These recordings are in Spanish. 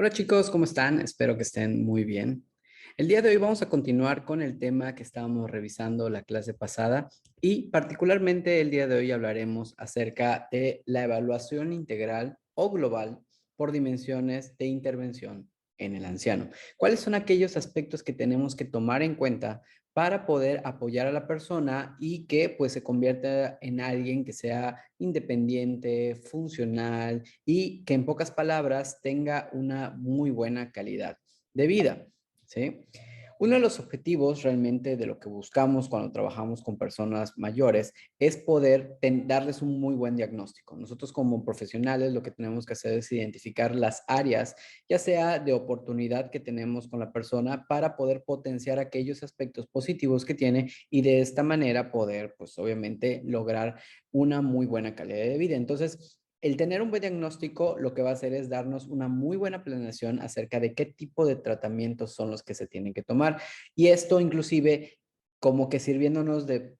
Hola chicos, ¿cómo están? Espero que estén muy bien. El día de hoy vamos a continuar con el tema que estábamos revisando la clase pasada y particularmente el día de hoy hablaremos acerca de la evaluación integral o global por dimensiones de intervención en el anciano. ¿Cuáles son aquellos aspectos que tenemos que tomar en cuenta para poder apoyar a la persona y que pues se convierta en alguien que sea independiente, funcional y que en pocas palabras tenga una muy buena calidad de vida, ¿sí? Uno de los objetivos realmente de lo que buscamos cuando trabajamos con personas mayores es poder darles un muy buen diagnóstico. Nosotros como profesionales lo que tenemos que hacer es identificar las áreas, ya sea de oportunidad que tenemos con la persona para poder potenciar aquellos aspectos positivos que tiene y de esta manera poder, pues obviamente, lograr una muy buena calidad de vida. Entonces, el tener un buen diagnóstico lo que va a hacer es darnos una muy buena planeación acerca de qué tipo de tratamientos son los que se tienen que tomar. Y esto inclusive como que sirviéndonos de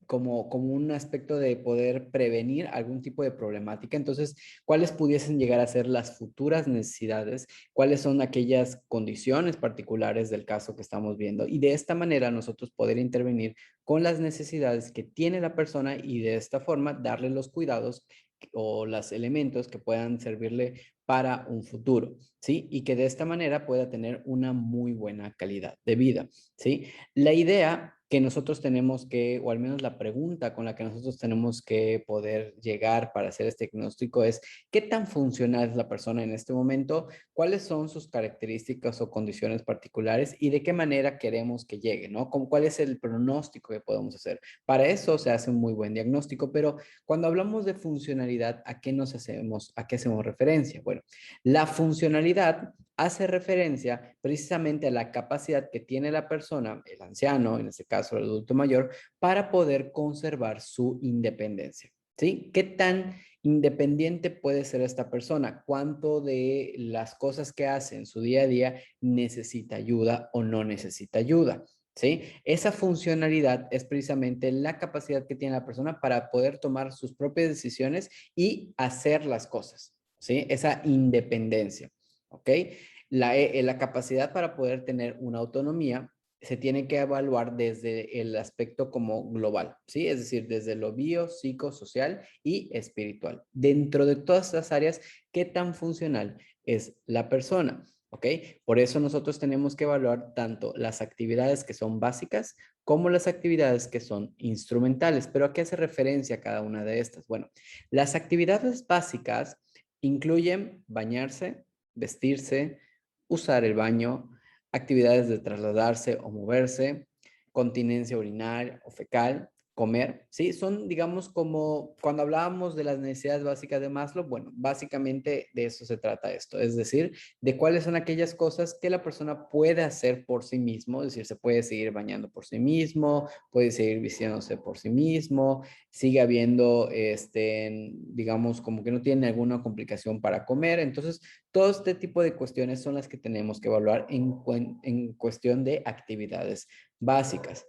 como un aspecto de poder prevenir algún tipo de problemática. Entonces, ¿cuáles pudiesen llegar a ser las futuras necesidades? ¿Cuáles son aquellas condiciones particulares del caso que estamos viendo? Y de esta manera nosotros poder intervenir con las necesidades que tiene la persona y de esta forma darle los cuidados o los elementos que puedan servirle para un futuro, ¿sí? Y que de esta manera pueda tener una muy buena calidad de vida, ¿sí? La idea que nosotros tenemos que, o al menos la pregunta con la que nosotros tenemos que poder llegar para hacer este diagnóstico es, ¿qué tan funcional es la persona en este momento? ¿Cuáles son sus características o condiciones particulares? ¿Y de qué manera queremos que llegue, ¿no? ¿Cuál es el pronóstico que podemos hacer? Para eso se hace un muy buen diagnóstico, pero cuando hablamos de funcionalidad, ¿a qué hacemos referencia? Bueno, la funcionalidad hace referencia precisamente a la capacidad que tiene la persona, el anciano, en este caso el adulto mayor, para poder conservar su independencia. ¿Sí? ¿Qué tan independiente puede ser esta persona? ¿Cuánto de las cosas que hace en su día a día necesita ayuda o no necesita ayuda? ¿Sí? Esa funcionalidad es precisamente la capacidad que tiene la persona para poder tomar sus propias decisiones y hacer las cosas. ¿Sí? Esa independencia. ¿Ok? La capacidad para poder tener una autonomía se tiene que evaluar desde el aspecto como global, ¿sí? Es decir, desde lo biopsicosocial y espiritual. Dentro de todas estas áreas, ¿qué tan funcional es la persona? ¿Ok? Por eso nosotros tenemos que evaluar tanto las actividades que son básicas como las actividades que son instrumentales. ¿Pero a qué hace referencia cada una de estas? Bueno, las actividades básicas incluyen bañarse, vestirse, usar el baño, actividades de trasladarse o moverse, continencia urinaria o fecal, comer, ¿sí? Son, digamos, como cuando hablábamos de las necesidades básicas de Maslow, bueno, básicamente de eso se trata esto, es decir, de cuáles son aquellas cosas que la persona puede hacer por sí mismo, es decir, se puede seguir bañando por sí mismo, puede seguir vistiéndose por sí mismo, sigue habiendo, digamos, como que no tiene alguna complicación para comer, entonces todo este tipo de cuestiones son las que tenemos que evaluar en cuestión de actividades básicas.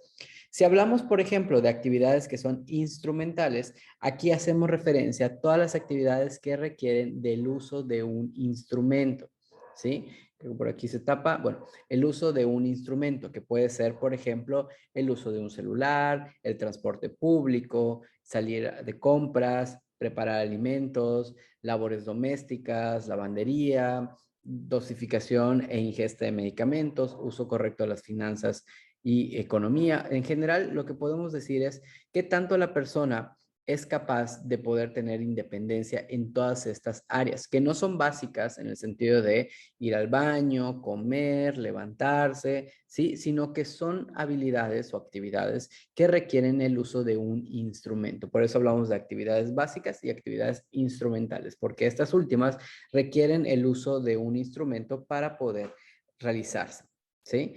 Si hablamos, por ejemplo, de actividades que son instrumentales, aquí hacemos referencia a todas las actividades que requieren del uso de un instrumento, ¿sí? Creo que por aquí se tapa. Bueno, el uso de un instrumento, que puede ser, por ejemplo, el uso de un celular, el transporte público, salir de compras, preparar alimentos, labores domésticas, lavandería, dosificación e ingesta de medicamentos, uso correcto de las finanzas y economía. En general, lo que podemos decir es que tanto la persona es capaz de poder tener independencia en todas estas áreas, que no son básicas en el sentido de ir al baño, comer, levantarse, ¿sí? Sino que son habilidades o actividades que requieren el uso de un instrumento. Por eso hablamos de actividades básicas y actividades instrumentales, porque estas últimas requieren el uso de un instrumento para poder realizarse, ¿sí?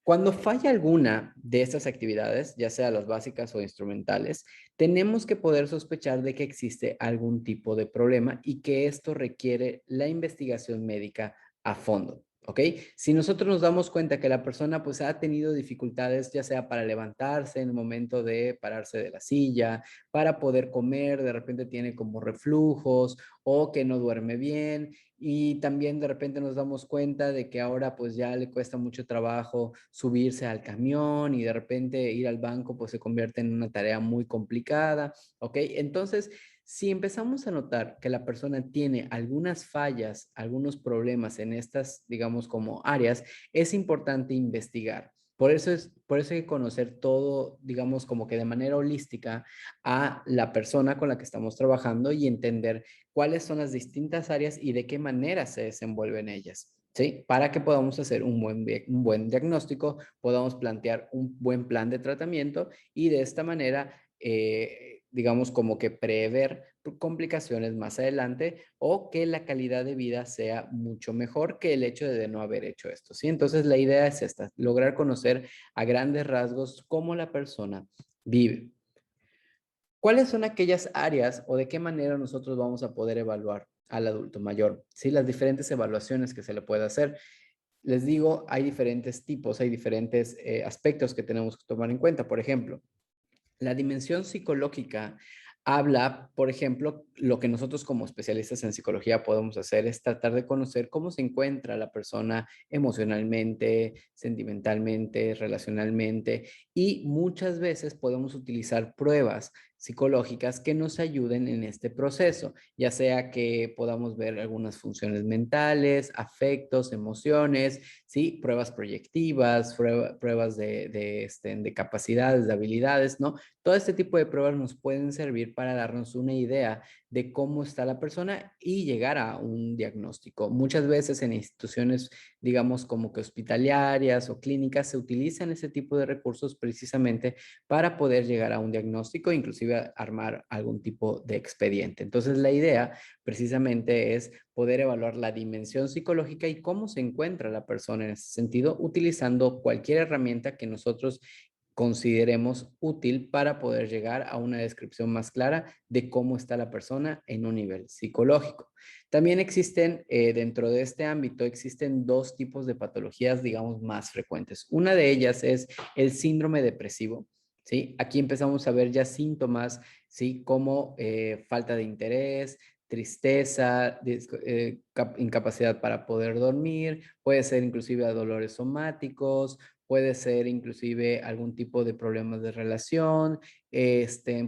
Cuando falla alguna de estas actividades, ya sea las básicas o instrumentales, tenemos que poder sospechar de que existe algún tipo de problema y que esto requiere la investigación médica a fondo. ¿Ok? Si nosotros nos damos cuenta que la persona pues ha tenido dificultades, ya sea para levantarse en el momento de pararse de la silla, para poder comer, de repente tiene como reflujos o que no duerme bien, y también de repente nos damos cuenta de que ahora pues ya le cuesta mucho trabajo subirse al camión y de repente ir al banco pues se convierte en una tarea muy complicada, ¿ok? Entonces, si empezamos a notar que la persona tiene algunas fallas, algunos problemas en estas, digamos, como áreas, es importante investigar. Por eso hay que conocer todo, digamos, como que de manera holística a la persona con la que estamos trabajando y entender cuáles son las distintas áreas y de qué manera se desenvuelven ellas. ¿Sí? Para que podamos hacer un buen diagnóstico, podamos plantear un buen plan de tratamiento y de esta manera, digamos, como que prever complicaciones más adelante o que la calidad de vida sea mucho mejor que el hecho de no haber hecho esto. ¿Sí? Entonces, la idea es esta, lograr conocer a grandes rasgos cómo la persona vive. ¿Cuáles son aquellas áreas o de qué manera nosotros vamos a poder evaluar al adulto mayor? Sí, las diferentes evaluaciones que se le puede hacer. Les digo, hay diferentes tipos, hay diferentes aspectos que tenemos que tomar en cuenta. Por ejemplo, la dimensión psicológica habla, por ejemplo, lo que nosotros como especialistas en psicología podemos hacer es tratar de conocer cómo se encuentra la persona emocionalmente, sentimentalmente, relacionalmente, y muchas veces podemos utilizar pruebas psicológicas que nos ayuden en este proceso, ya sea que podamos ver algunas funciones mentales, afectos, emociones, ¿sí? Pruebas proyectivas, pruebas de capacidades, de habilidades, ¿no? Todo este tipo de pruebas nos pueden servir para darnos una idea de cómo está la persona y llegar a un diagnóstico. Muchas veces en instituciones, digamos, como que hospitalarias o clínicas, se utilizan ese tipo de recursos precisamente para poder llegar a un diagnóstico, inclusive armar algún tipo de expediente. Entonces, la idea precisamente es poder evaluar la dimensión psicológica y cómo se encuentra la persona en ese sentido, utilizando cualquier herramienta que nosotros consideremos útil para poder llegar a una descripción más clara de cómo está la persona en un nivel psicológico. También existen, dentro de este ámbito, existen dos tipos de patologías, digamos, más frecuentes. Una de ellas es el síndrome depresivo. ¿Sí? Aquí empezamos a ver ya síntomas, ¿sí? Como falta de interés, tristeza, incapacidad para poder dormir, puede ser inclusive a dolores somáticos, puede ser inclusive algún tipo de problemas de relación,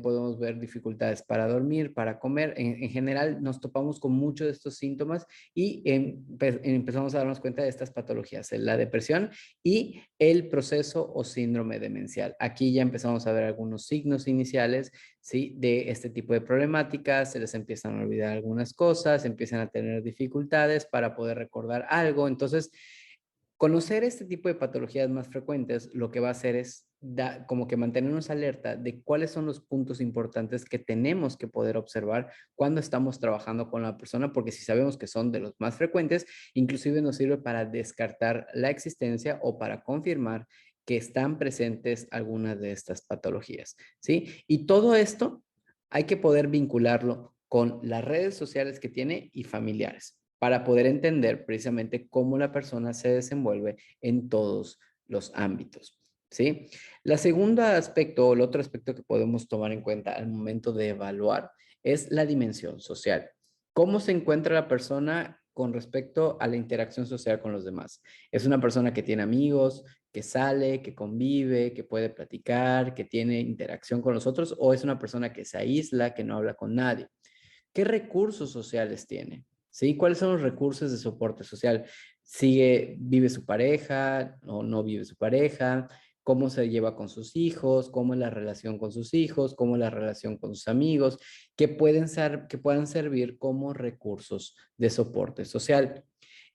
podemos ver dificultades para dormir, para comer. En general nos topamos con muchos de estos síntomas y empezamos a darnos cuenta de estas patologías, la depresión y el proceso o síndrome demencial. Aquí ya empezamos a ver algunos signos iniciales, ¿sí? De este tipo de problemáticas, se les empiezan a olvidar algunas cosas, empiezan a tener dificultades para poder recordar algo. Entonces, conocer este tipo de patologías más frecuentes lo que va a hacer es como que mantenernos alerta de cuáles son los puntos importantes que tenemos que poder observar cuando estamos trabajando con la persona, porque si sabemos que son de los más frecuentes, inclusive nos sirve para descartar la existencia o para confirmar que están presentes algunas de estas patologías, ¿sí? Y todo esto hay que poder vincularlo con las redes sociales que tiene y familiares para poder entender precisamente cómo la persona se desenvuelve en todos los ámbitos, ¿sí? La segunda aspecto o el otro aspecto que podemos tomar en cuenta al momento de evaluar es la dimensión social. ¿Cómo se encuentra la persona con respecto a la interacción social con los demás? ¿Es una persona que tiene amigos, que sale, que convive, que puede platicar, que tiene interacción con los otros, o es una persona que se aísla, que no habla con nadie? ¿Qué recursos sociales tiene? ¿Sí? ¿Cuáles son los recursos de soporte social? ¿Vive su pareja o no vive su pareja? ¿Cómo se lleva con sus hijos? ¿Cómo es la relación con sus hijos? ¿Cómo es la relación con sus amigos? Que puedan servir como recursos de soporte social.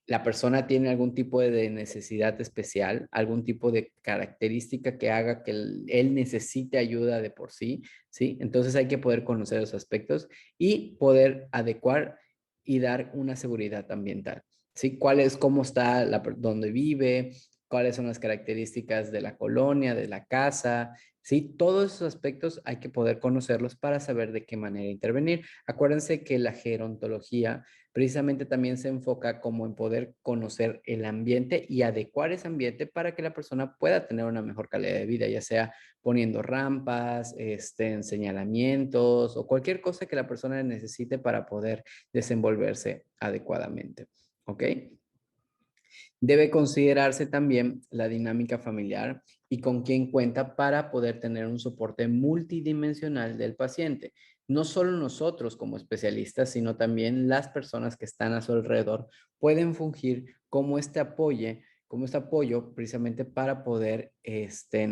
La persona tiene algún tipo de necesidad especial, algún tipo de característica que haga que él necesite ayuda de por sí, ¿sí? Entonces hay que poder conocer esos aspectos y poder adecuar y dar una seguridad ambiental, ¿sí? Cómo está dónde vive, cuáles son las características de la colonia, de la casa, ¿sí? Todos esos aspectos hay que poder conocerlos para saber de qué manera intervenir. Acuérdense que la gerontología precisamente también se enfoca como en poder conocer el ambiente y adecuar ese ambiente para que la persona pueda tener una mejor calidad de vida, ya sea poniendo rampas, en señalamientos o cualquier cosa que la persona necesite para poder desenvolverse adecuadamente. ¿Ok? Debe considerarse también la dinámica familiar y con quién cuenta para poder tener un soporte multidimensional del paciente. No solo nosotros como especialistas, sino también las personas que están a su alrededor pueden fungir como este apoyo precisamente para poder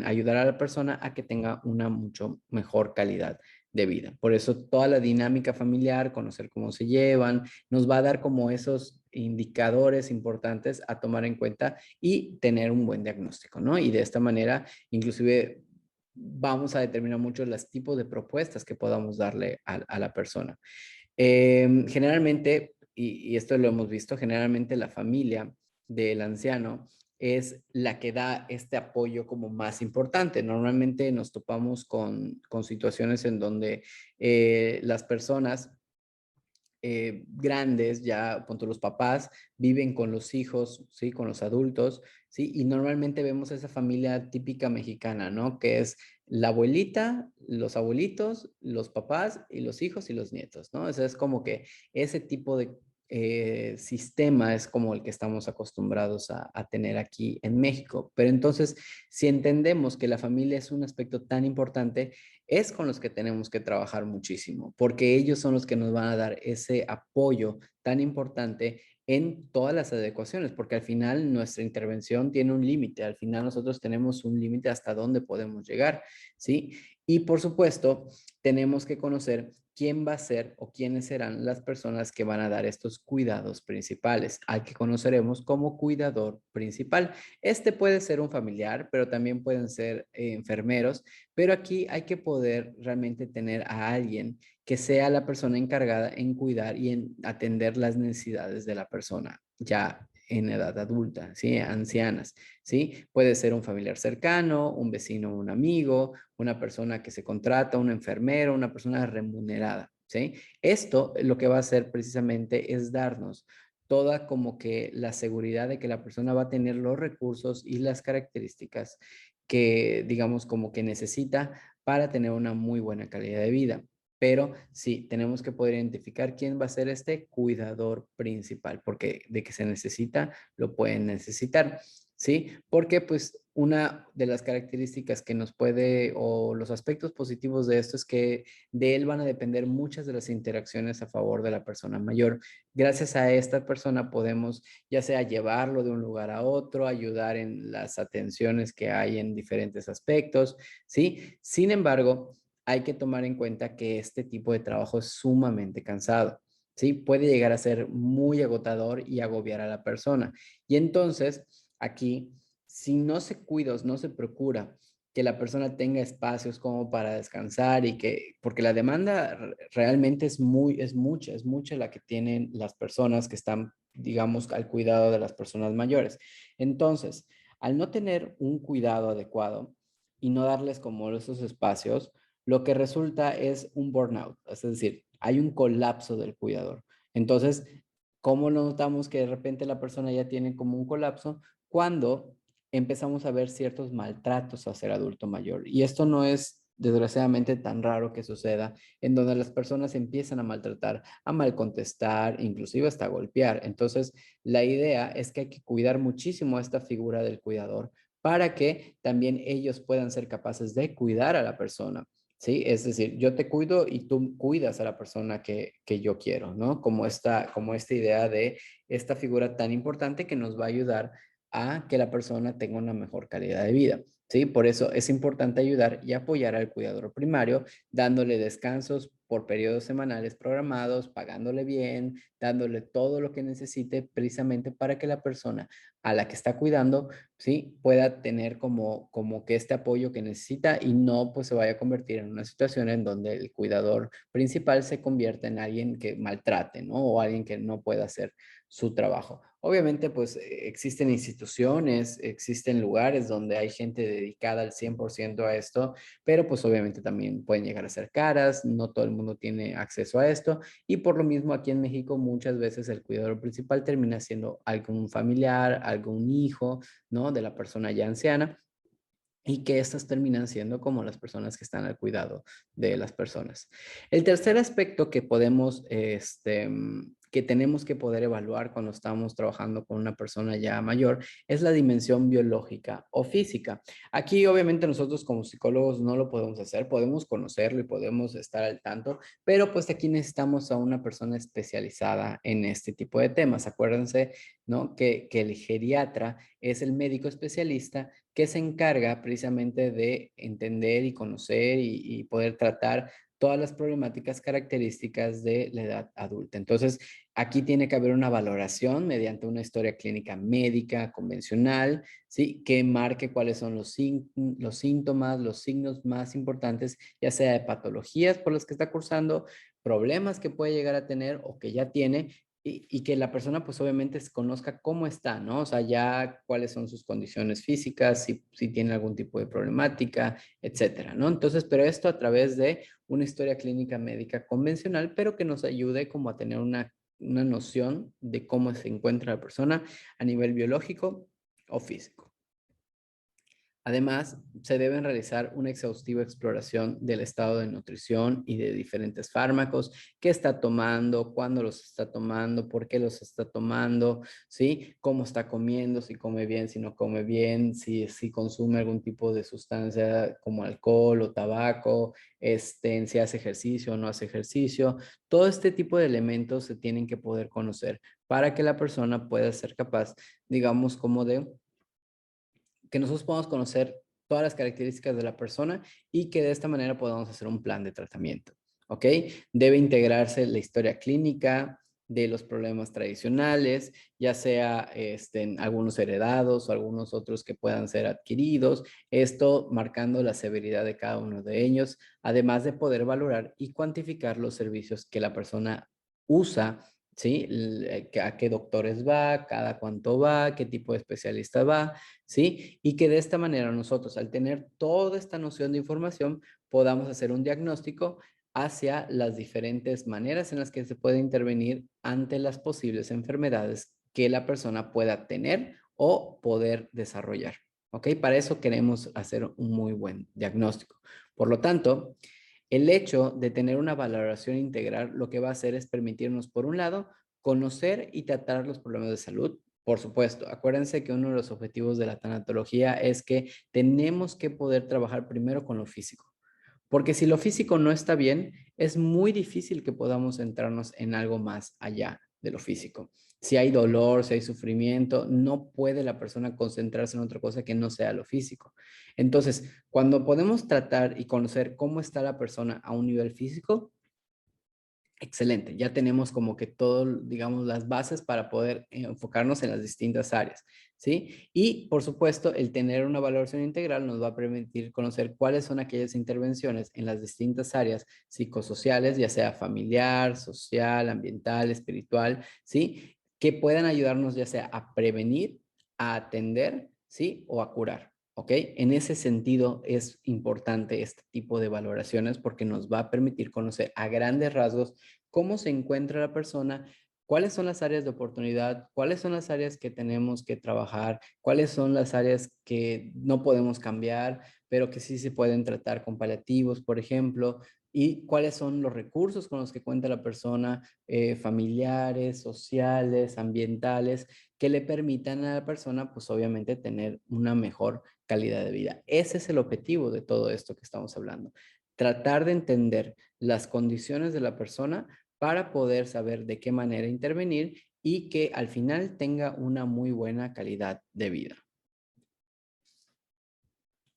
ayudar a la persona a que tenga una mucho mejor calidad de vida. Por eso toda la dinámica familiar, conocer cómo se llevan, nos va a dar como esos indicadores importantes a tomar en cuenta y tener un buen diagnóstico, ¿no? Y de esta manera, inclusive, vamos a determinar mucho los tipos de propuestas que podamos darle a la persona. Generalmente, y esto lo hemos visto, generalmente la familia del anciano es la que da este apoyo como más importante. Normalmente nos topamos con situaciones en donde las personas grandes, ya punto los papás, viven con los hijos, ¿sí? Con los adultos, ¿sí? Y normalmente vemos esa familia típica mexicana, ¿no? Que es la abuelita, los abuelitos, los papás y los hijos y los nietos, ¿no? O sea, es como que ese tipo de sistema es como el que estamos acostumbrados a tener aquí en México. Pero entonces, si entendemos que la familia es un aspecto tan importante, es con los que tenemos que trabajar muchísimo, porque ellos son los que nos van a dar ese apoyo tan importante en todas las adecuaciones, porque al final nuestra intervención tiene un límite, al final nosotros tenemos un límite hasta dónde podemos llegar, ¿sí? Y por supuesto, tenemos que conocer quién va a ser o quiénes serán las personas que van a dar estos cuidados principales, al que conoceremos como cuidador principal. Este puede ser un familiar, pero también pueden ser enfermeros, pero aquí hay que poder realmente tener a alguien que sea la persona encargada en cuidar y en atender las necesidades de la persona ya en edad adulta, ¿sí? Ancianas, ¿sí? Puede ser un familiar cercano, un vecino, un amigo, una persona que se contrata, un enfermero, una persona remunerada, ¿sí? Esto lo que va a hacer precisamente es darnos toda como que la seguridad de que la persona va a tener los recursos y las características que, digamos, como que necesita para tener una muy buena calidad de vida. Pero sí, tenemos que poder identificar quién va a ser este cuidador principal, porque de que se necesita, lo pueden necesitar, ¿sí? Porque pues una de las características que nos puede, o los aspectos positivos de esto es que de él van a depender muchas de las interacciones a favor de la persona mayor. Gracias a esta persona podemos ya sea llevarlo de un lugar a otro, ayudar en las atenciones que hay en diferentes aspectos, ¿sí? Sin embargo, hay que tomar en cuenta que este tipo de trabajo es sumamente cansado, ¿sí? Puede llegar a ser muy agotador y agobiar a la persona. Y entonces, aquí, si no se cuida, no se procura que la persona tenga espacios como para descansar y que, porque la demanda realmente es mucha la que tienen las personas que están, digamos, al cuidado de las personas mayores. Entonces, al no tener un cuidado adecuado y no darles como esos espacios, lo que resulta es un burnout, es decir, hay un colapso del cuidador. Entonces, ¿cómo notamos que de repente la persona ya tiene como un colapso? Cuando empezamos a ver ciertos maltratos hacia el adulto mayor. Y esto no es desgraciadamente tan raro que suceda, en donde las personas empiezan a maltratar, a mal contestar, inclusive hasta golpear. Entonces, la idea es que hay que cuidar muchísimo a esta figura del cuidador para que también ellos puedan ser capaces de cuidar a la persona. ¿Sí? Es decir, yo te cuido y tú cuidas a la persona que yo quiero, ¿no? Como esta idea de esta figura tan importante que nos va a ayudar a que la persona tenga una mejor calidad de vida. ¿Sí? Por eso es importante ayudar y apoyar al cuidador primario, dándole descansos por periodos semanales programados, pagándole bien, dándole todo lo que necesite precisamente para que la persona a la que está cuidando, ¿sí? Pueda tener como que este apoyo que necesita y no pues se vaya a convertir en una situación en donde el cuidador principal se convierta en alguien que maltrate, ¿no? O alguien que no pueda hacer su trabajo. Obviamente, pues existen instituciones, existen lugares donde hay gente dedicada al 100% a esto, pero pues obviamente también pueden llegar a ser caras, no todo el mundo tiene acceso a esto y por lo mismo aquí en México muchas veces el cuidador principal termina siendo algún familiar, algún hijo, ¿no? De la persona ya anciana y que estas terminan siendo como las personas que están al cuidado de las personas. El tercer aspecto que podemos, que tenemos que poder evaluar cuando estamos trabajando con una persona ya mayor es la dimensión biológica o física. Aquí obviamente nosotros como psicólogos no lo podemos hacer, podemos conocerlo y podemos estar al tanto, pero pues aquí necesitamos a una persona especializada en este tipo de temas. Acuérdense, ¿no? Que el geriatra es el médico especialista que se encarga precisamente de entender y conocer y poder tratar todas las problemáticas características de la edad adulta. Entonces, aquí tiene que haber una valoración mediante una historia clínica médica convencional, ¿sí? Que marque cuáles son los síntomas, los signos más importantes, ya sea de patologías por las que está cursando, problemas que puede llegar a tener o que ya tiene y que la persona pues obviamente conozca cómo está, ¿no? O sea, ya cuáles son sus condiciones físicas, si tiene algún tipo de problemática, etcétera, ¿no? Entonces, pero esto a través de una historia clínica médica convencional, pero que nos ayude como a tener una noción de cómo se encuentra la persona a nivel biológico o físico. Además, se deben realizar una exhaustiva exploración del estado de nutrición y de diferentes fármacos, qué está tomando, cuándo los está tomando, por qué los está tomando, ¿sí? Cómo está comiendo, si come bien, si no come bien, si consume algún tipo de sustancia como alcohol o tabaco, si hace ejercicio o no hace ejercicio. Todo este tipo de elementos se tienen que poder conocer para que la persona pueda ser capaz, digamos, como de que nosotros podamos conocer todas las características de la persona y que de esta manera podamos hacer un plan de tratamiento. ¿Ok? Debe integrarse la historia clínica de los problemas tradicionales, ya sea algunos heredados o algunos otros que puedan ser adquiridos, esto marcando la severidad de cada uno de ellos, además de poder valorar y cuantificar los servicios que la persona usa, ¿sí? A qué doctores va, cada cuánto va, qué tipo de especialista va, ¿sí? Y que de esta manera nosotros, al tener toda esta noción de información, podamos hacer un diagnóstico hacia las diferentes maneras en las que se puede intervenir ante las posibles enfermedades que la persona pueda tener o poder desarrollar. ¿Ok? Para eso queremos hacer un muy buen diagnóstico. Por lo tanto, el hecho de tener una valoración integral lo que va a hacer es permitirnos, por un lado, conocer y tratar los problemas de salud. Por supuesto, acuérdense que uno de los objetivos de la tanatología es que tenemos que poder trabajar primero con lo físico. Porque si lo físico no está bien, es muy difícil que podamos centrarnos en algo más allá de lo físico. Si hay dolor, si hay sufrimiento, no puede la persona concentrarse en otra cosa que no sea lo físico. Entonces, cuando podemos tratar y conocer cómo está la persona a un nivel físico, excelente, ya tenemos como que todo, digamos, las bases para poder enfocarnos en las distintas áreas, ¿sí? Y por supuesto, el tener una valoración integral nos va a permitir conocer cuáles son aquellas intervenciones en las distintas áreas psicosociales, ya sea familiar, social, ambiental, espiritual, ¿sí? Que puedan ayudarnos ya sea a prevenir, a atender, ¿sí? O a curar. ¿Ok? En ese sentido es importante este tipo de valoraciones porque nos va a permitir conocer a grandes rasgos cómo se encuentra la persona, cuáles son las áreas de oportunidad, cuáles son las áreas que tenemos que trabajar, cuáles son las áreas que no podemos cambiar, pero que sí se pueden tratar con paliativos, por ejemplo, y cuáles son los recursos con los que cuenta la persona, familiares, sociales, ambientales, que le permitan a la persona, pues obviamente, tener una mejor calidad de vida. Ese es el objetivo de todo esto que estamos hablando. Tratar de entender las condiciones de la persona para poder saber de qué manera intervenir y que al final tenga una muy buena calidad de vida.